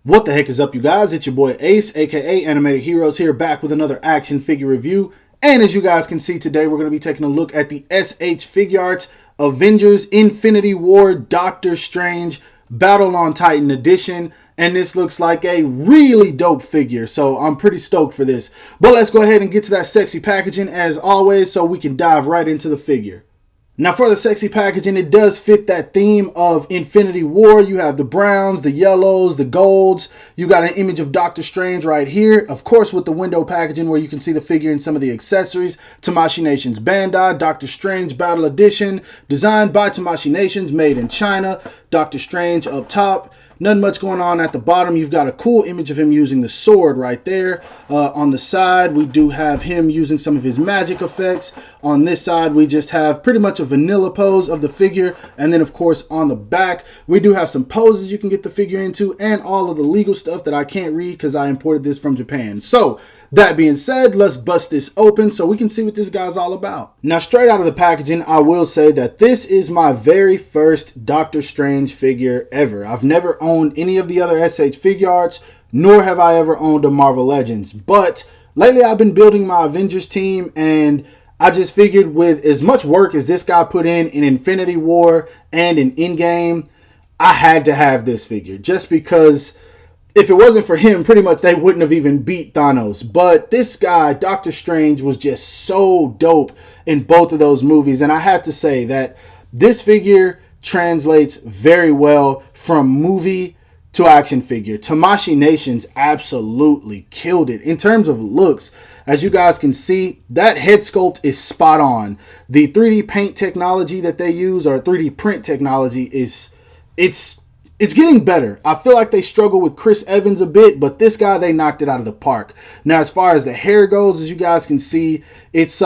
What the heck is up, you guys? It's your boy Ace, aka Animated Heroes, here back with another action figure review. And as you guys can see today, we're going to be taking a look at the SH Figuarts Avengers Infinity War Doctor Strange Battle on Titan edition. And this looks like a really dope figure, so I'm pretty stoked for this. But let's go ahead and get to that sexy packaging as always so we can dive right into the figure. Now for the sexy packaging, it does fit that theme of Infinity War. You have the browns, the yellows, the golds. You got an image of Doctor Strange right here. Of course, with the window packaging where you can see the figure and some of the accessories. Tamashii Nations Bandai, Doctor Strange Battle Edition. Designed by Tamashii Nations, made in China. Doctor Strange up top. Nothing much going on at the bottom. You've got a cool image of him using the sword right there. On the side, we do have him using some of his magic effects. On this side, we just have pretty much a vanilla pose of the figure. And then, of course, on the back, we do have some poses you can get the figure into and all of the legal stuff that I can't read because I imported this from Japan. So, that being said, let's bust this open so we can see what this guy's all about. Now, straight out of the packaging, I will say that this is my very first Doctor Strange figure ever. I've never owned any of the other SH Figuarts, nor have I ever owned a Marvel Legends. But lately, I've been building my Avengers team, and I just figured with as much work as this guy put in Infinity War and in Endgame, I had to have this figure just because if it wasn't for him, pretty much they wouldn't have even beat Thanos. But this guy, Doctor Strange, was just so dope in both of those movies. And I have to say that this figure translates very well from movie to action figure. Tamashii Nations absolutely killed it. In terms of looks, as you guys can see, that head sculpt is spot on. The 3D paint technology that they use, or 3D print technology, it's getting better. I feel like they struggle with Chris Evans a bit, but this guy, they knocked it out of the park. Now, as far as the hair goes, as you guys can see, it's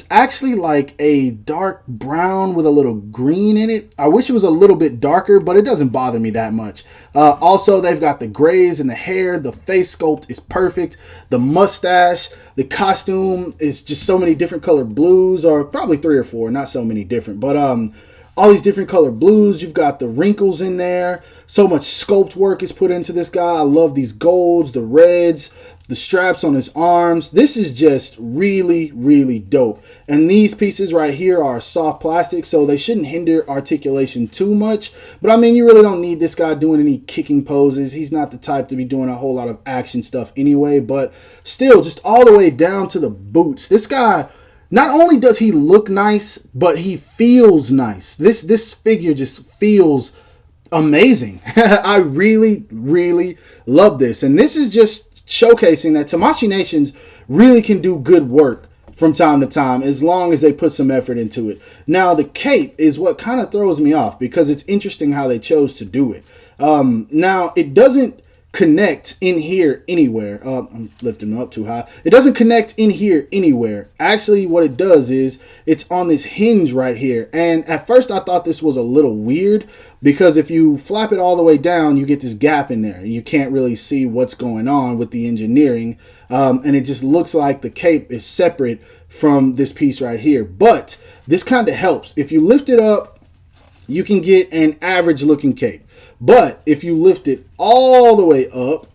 actually like a dark brown with a little green in it. I wish it was a little bit darker, but it doesn't bother me that much. Also, they've got the grays in the hair. The face sculpt is perfect. The mustache, the costume is just so many different colored blues, or probably 3 or 4, not so many different, but all these different color blues. You've got the wrinkles in there. So much sculpt work is put into this guy. I love these golds, the reds, the straps on his arms. This is just really, really dope. And these pieces right here are soft plastic, so they shouldn't hinder articulation too much. But I mean, you really don't need this guy doing any kicking poses. He's not the type to be doing a whole lot of action stuff anyway. But still, just all the way down to the boots. This guy, not only does he look nice, but he feels nice. This figure just feels amazing. I really, really love this. And this is just showcasing that Tamashii Nations really can do good work from time to time as long as they put some effort into it. Now, the cape is what kind of throws me off because it's interesting how they chose to do it. Now, it doesn't connect in here anywhere. I'm lifting them up too high. It doesn't connect in here anywhere. Actually, what it does is it's on this hinge right here. And at first I thought this was a little weird because if you flap it all the way down, you get this gap in there. You can't really see what's going on with the engineering. And it just looks like the cape is separate from this piece right here. But this kind of helps. If you lift it up, you can get an average looking cape. But if you lift it all the way up,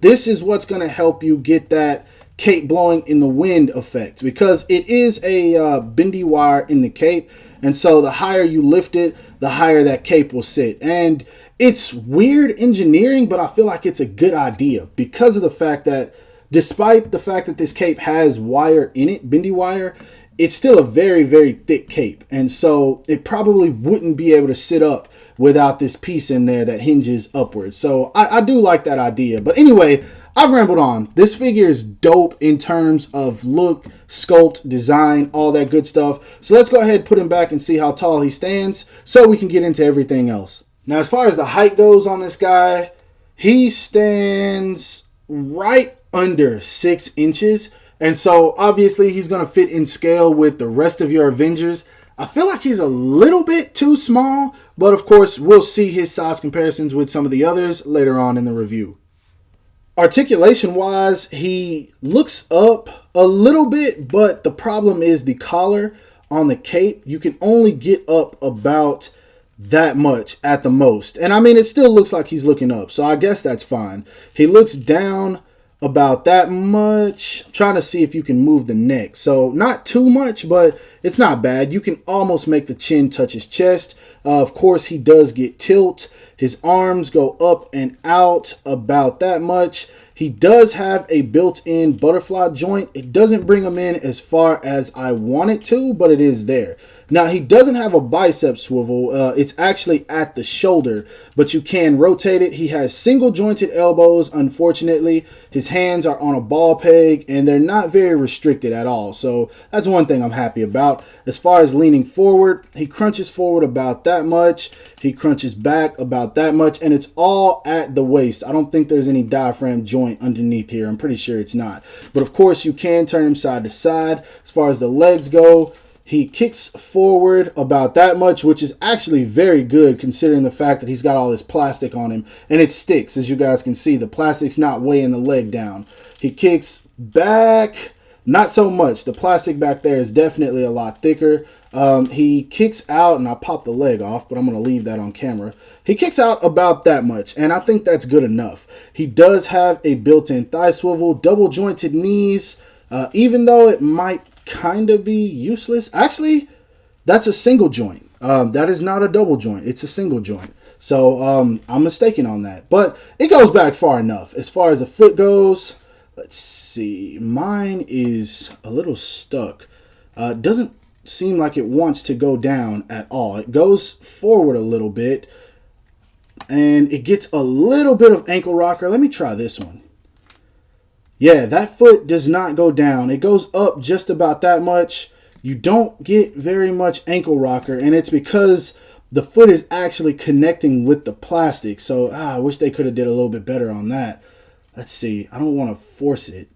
this is what's going to help you get that cape blowing in the wind effect, because it is a bendy wire in the cape. And so the higher you lift it, the higher that cape will sit. And it's weird engineering, but I feel like it's a good idea because of the fact that despite the fact that this cape has wire in it, bendy wire, it's still a very, very thick cape. And so it probably wouldn't be able to sit up without this piece in there that hinges upwards. So I do like that idea. But anyway, I've rambled on. This figure is dope in terms of look, sculpt, design, all that good stuff. So let's go ahead and put him back and see how tall he stands so we can get into everything else. Now, as far as the height goes on this guy, he stands right under 6 inches. And so obviously he's going to fit in scale with the rest of your Avengers. I feel like he's a little bit too small, but of course we'll see his size comparisons with some of the others later on in the review. Articulation wise, he looks up a little bit, but the problem is the collar on the cape. You can only get up about that much at the most. And I mean, it still looks like he's looking up, so I guess that's fine. He looks down about that much. I'm trying to see if you can move the neck. So not too much, but it's not bad. You can almost make the chin touch his chest. Of course, he does get tilt. His arms go up and out about that much. He does have a built-in butterfly joint. It doesn't bring him in as far as I want it to, but it is there. Now, he doesn't have a bicep swivel. It's actually at the shoulder, but you can rotate it. He has single jointed elbows, unfortunately. His hands are on a ball peg, and they're not very restricted at all. So that's one thing I'm happy about. As far as leaning forward, he crunches forward about that much. He crunches back about that much, and it's all at the waist. I don't think there's any diaphragm joint underneath here. I'm pretty sure it's not. But of course, you can turn him side to side. As far as the legs go, he kicks forward about that much, which is actually very good considering the fact that he's got all this plastic on him. And it sticks, as you guys can see. The plastic's not weighing the leg down. He kicks back, not so much. The plastic back there is definitely a lot thicker. He kicks out, and I popped the leg off, but I'm going to leave that on camera. He kicks out about that much, and I think that's good enough. He does have a built-in thigh swivel, double jointed knees, even though it might kind of be useless. Actually, that's a single joint. That is not a double joint. It's a single joint. So I'm mistaken on that. But it goes back far enough. As far as the foot goes, let's see. Mine is a little stuck. Doesn't seem like it wants to go down at all. It goes forward a little bit, and it gets a little bit of ankle rocker. Let me try this one. Yeah, that foot does not go down. It goes up just about that much. You don't get very much ankle rocker, and it's because the foot is actually connecting with the plastic. So I wish they could have did a little bit better on that. Let's see. I don't want to force it.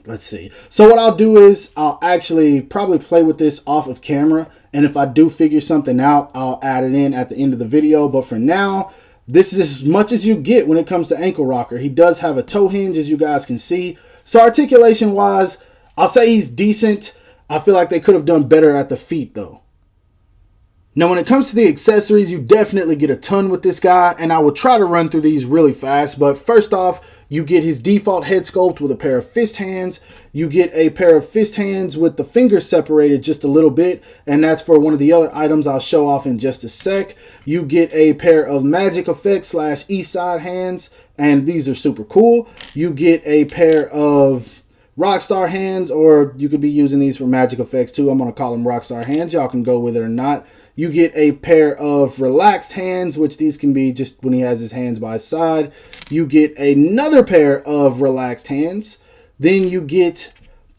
Let's see. So what I'll do is I'll actually probably play with this off of camera, and if I do figure something out, I'll add it in at the end of the video. But for now, this is as much as you get when it comes to ankle rocker. He does have a toe hinge, as you guys can see. So articulation wise, I'll say he's decent. I feel like they could have done better at the feet though. Now when it comes to the accessories, you definitely get a ton with this guy, and I will try to run through these really fast. But first off, you get his default head sculpt with a pair of fist hands. You get a pair of fist hands with the fingers separated just a little bit, and that's for one of the other items I'll show off in just a sec. You get a pair of magic effects / east side hands, and these are super cool. You get a pair of Rockstar hands, or you could be using these for magic effects too. I'm going to call them Rockstar hands. Y'all can go with it or not. You get a pair of relaxed hands, which these can be just when he has his hands by his side. You get another pair of relaxed hands. Then you get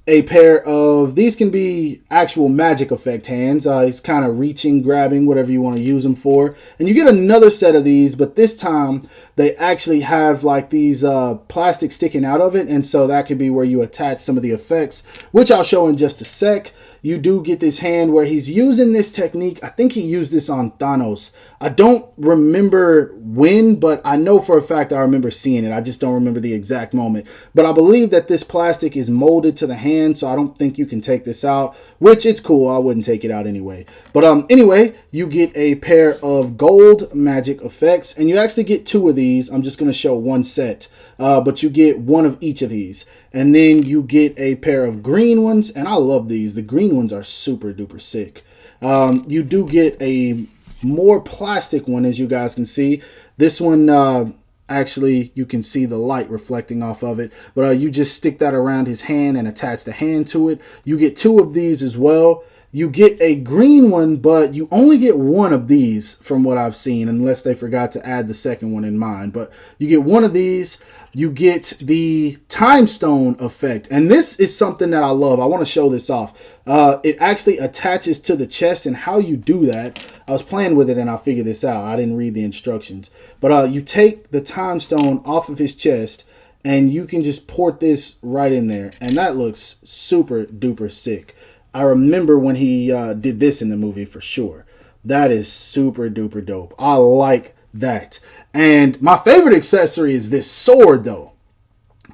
a pair of, these can be actual magic effect hands. He's kind of reaching, grabbing, whatever you want to use them for. And you get another set of these, but this time they actually have like these plastic sticking out of it. And so that could be where you attach some of the effects, which I'll show in just a sec. You do get this hand where he's using this technique. I think he used this on Thanos. I don't remember when, but I know for a fact I remember seeing it. I just don't remember the exact moment. But I believe that this plastic is molded to the hand, so I don't think you can take this out, which it's cool. I wouldn't take it out anyway. But anyway, you get a pair of gold magic effects, and you actually get two of these. I'm just going to show one set, but you get one of each of these. And then you get a pair of green ones, and I love these. The green ones are super duper sick. You do get a more plastic one, as you guys can see. This one, actually, you can see the light reflecting off of it. But you just stick that around his hand and attach the hand to it. You get two of these as well. You get a green one, but you only get one of these from what I've seen, unless they forgot to add the second one in mine. But you get one of these. You get the time stone effect. And this is something that I love. I want to show this off. It actually attaches to the chest, and how you do that, I was playing with it and I figured this out. I didn't read the instructions. But you take the time stone off of his chest, and you can just port this right in there. And that looks super duper sick. I remember when he did this in the movie for sure. That is super duper dope. I like that. And my favorite accessory is this sword though.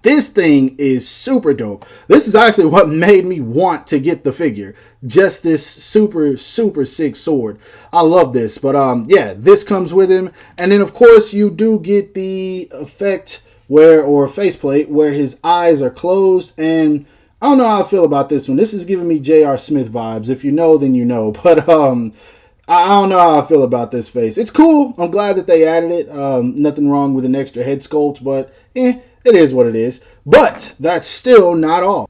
This thing is super dope. This is actually what made me want to get the figure. just this super, super sick sword. I love this. But yeah, this comes with him. And then, of course, you do get the effect or faceplate where his eyes are closed. And I don't know how I feel about this one. This is giving me J.R. Smith vibes. If you know, then you know. But I don't know how I feel about this face. It's cool. I'm glad that they added it. Nothing wrong with an extra head sculpt, but it is what it is. But that's still not all.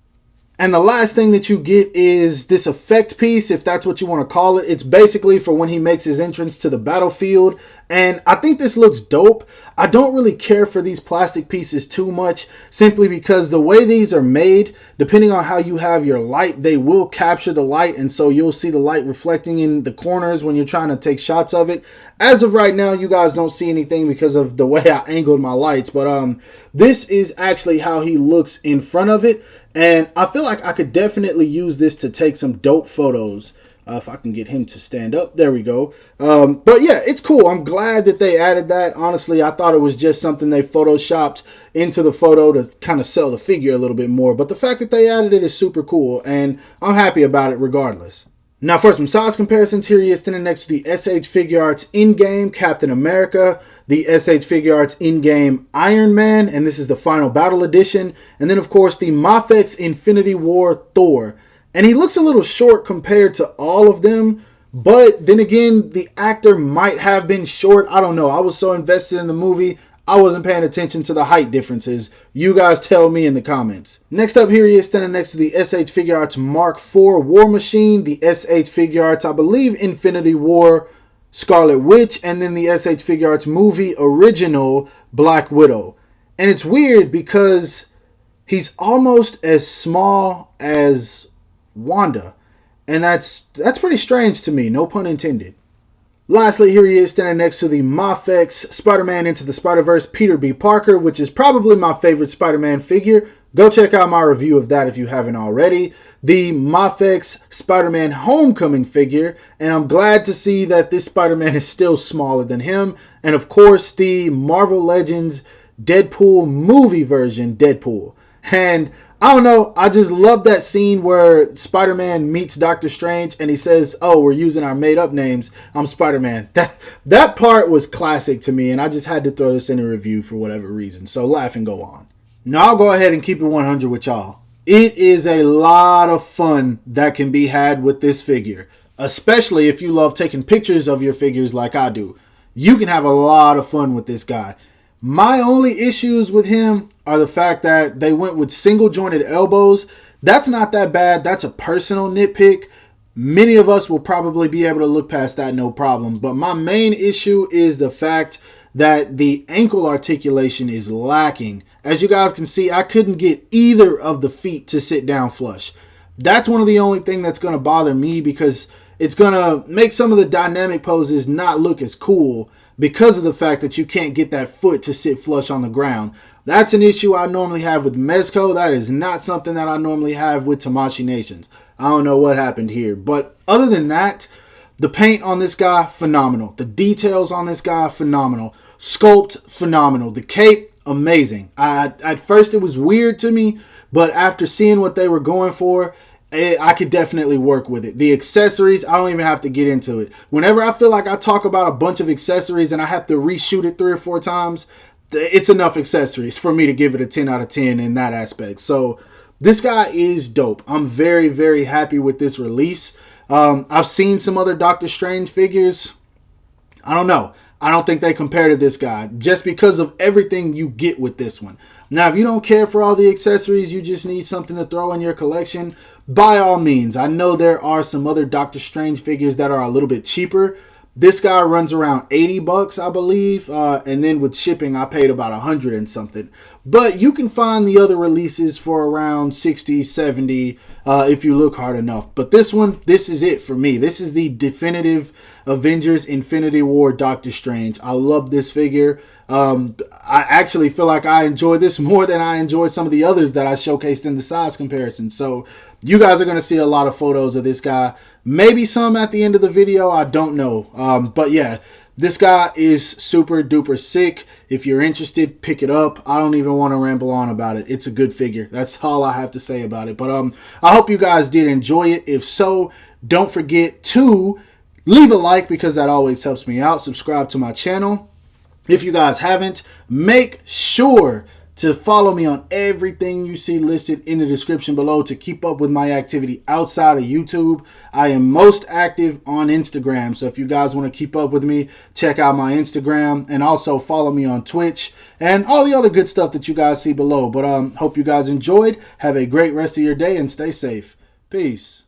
And the last thing that you get is this effect piece, if that's what you want to call it. It's basically for when he makes his entrance to the battlefield. And I think this looks dope. I don't really care for these plastic pieces too much, simply because the way these are made, depending on how you have your light, they will capture the light. And so you'll see the light reflecting in the corners when you're trying to take shots of it. As of right now, you guys don't see anything because of the way I angled my lights. But this is actually how he looks in front of it. And I feel like I could definitely use this to take some dope photos. If I can get him to stand up. There we go. But yeah, it's cool. I'm glad that they added that. Honestly, I thought it was just something they photoshopped into the photo to kind of sell the figure a little bit more. But the fact that they added it is super cool. And I'm happy about it regardless. Now for some size comparisons, here he is standing next to the SH Figuarts in-game Captain America, the SH Figuarts in-game Iron Man, and this is the Final Battle Edition. And then of course the Mafex Infinity War Thor. And he looks a little short compared to all of them. But then again, the actor might have been short. I don't know. I was so invested in the movie, I wasn't paying attention to the height differences. You guys tell me in the comments. Next up, here he is standing next to the SH Figuarts Mark IV War Machine, the SH Figuarts, I believe, Infinity War Scarlet Witch, and then the SH Figuarts movie original Black Widow. And it's weird because he's almost as small as Wanda, and that's pretty strange to me, no pun intended. Lastly, here he is standing next to the Mafex Spider-Man Into the Spider-Verse Peter B. Parker, which is probably my favorite Spider-Man figure. Go check out my review of that if you haven't already. The Mafex Spider-Man Homecoming figure, and I'm glad to see that this Spider-Man is still smaller than him. And of course, the Marvel Legends Deadpool movie version Deadpool. And I don't know, I just love that scene where Spider-Man meets Doctor Strange and he says, "Oh, we're using our made-up names. I'm Spider-Man." That part was classic to me, and I just had to throw this in a review for whatever reason. So laugh and go on. Now I'll go ahead and keep it 100 with y'all. It is a lot of fun that can be had with this figure, especially if you love taking pictures of your figures like I do. You can have a lot of fun with this guy. My only issues with him are the fact that they went with single jointed elbows. That's not that bad. That's a personal nitpick. Many of us will probably be able to look past that no problem. But my main issue is the fact that the ankle articulation is lacking. As you guys can see, I couldn't get either of the feet to sit down flush. That's one of the only thing that's going to bother me, because it's going to make some of the dynamic poses not look as cool, because of the fact that you can't get that foot to sit flush on the ground. That's an issue I normally have with Mezco. That is not something that I normally have with Tamashii Nations. I don't know what happened here. But other than that, the paint on this guy, phenomenal. The details on this guy, phenomenal. Sculpt, phenomenal. The cape, amazing. At first it was weird to me, but after seeing what they were going for, I could definitely work with it. The accessories, I don't even have to get into it. Whenever I feel like I talk about a bunch of accessories and I have to reshoot it 3 or 4 times, it's enough accessories for me to give it a 10 out of 10 in that aspect. So this guy is dope. I'm very, very happy with this release. I've seen some other Doctor Strange figures. I don't know. I don't think they compare to this guy just because of everything you get with this one. Now, if you don't care for all the accessories, you just need something to throw in your collection, by all means. I know there are some other Doctor Strange figures that are a little bit cheaper. This guy runs around 80 bucks, I believe. And then with shipping, I paid about 100 and something. But you can find the other releases for around 60, 70 if you look hard enough. But this one, this is it for me. This is the definitive Avengers Infinity War Doctor Strange. I love this figure. I actually feel like I enjoy this more than I enjoy some of the others that I showcased in the size comparison. So you guys are going to see a lot of photos of this guy. Maybe some at the end of the video. I don't know. But yeah, This guy is super duper sick. If you're interested, pick it up. I don't even want to ramble on about it. It's a good figure. That's all I have to say about it. But I hope you guys did enjoy it. If so, don't forget to leave a like because that always helps me out. Subscribe to my channel. If you guys haven't, make sure to follow me on everything you see listed in the description below to keep up with my activity outside of YouTube. I am most active on Instagram, so if you guys want to keep up with me, check out my Instagram and also follow me on Twitch and all the other good stuff that you guys see below. But hope you guys enjoyed. Have a great rest of your day and stay safe. Peace.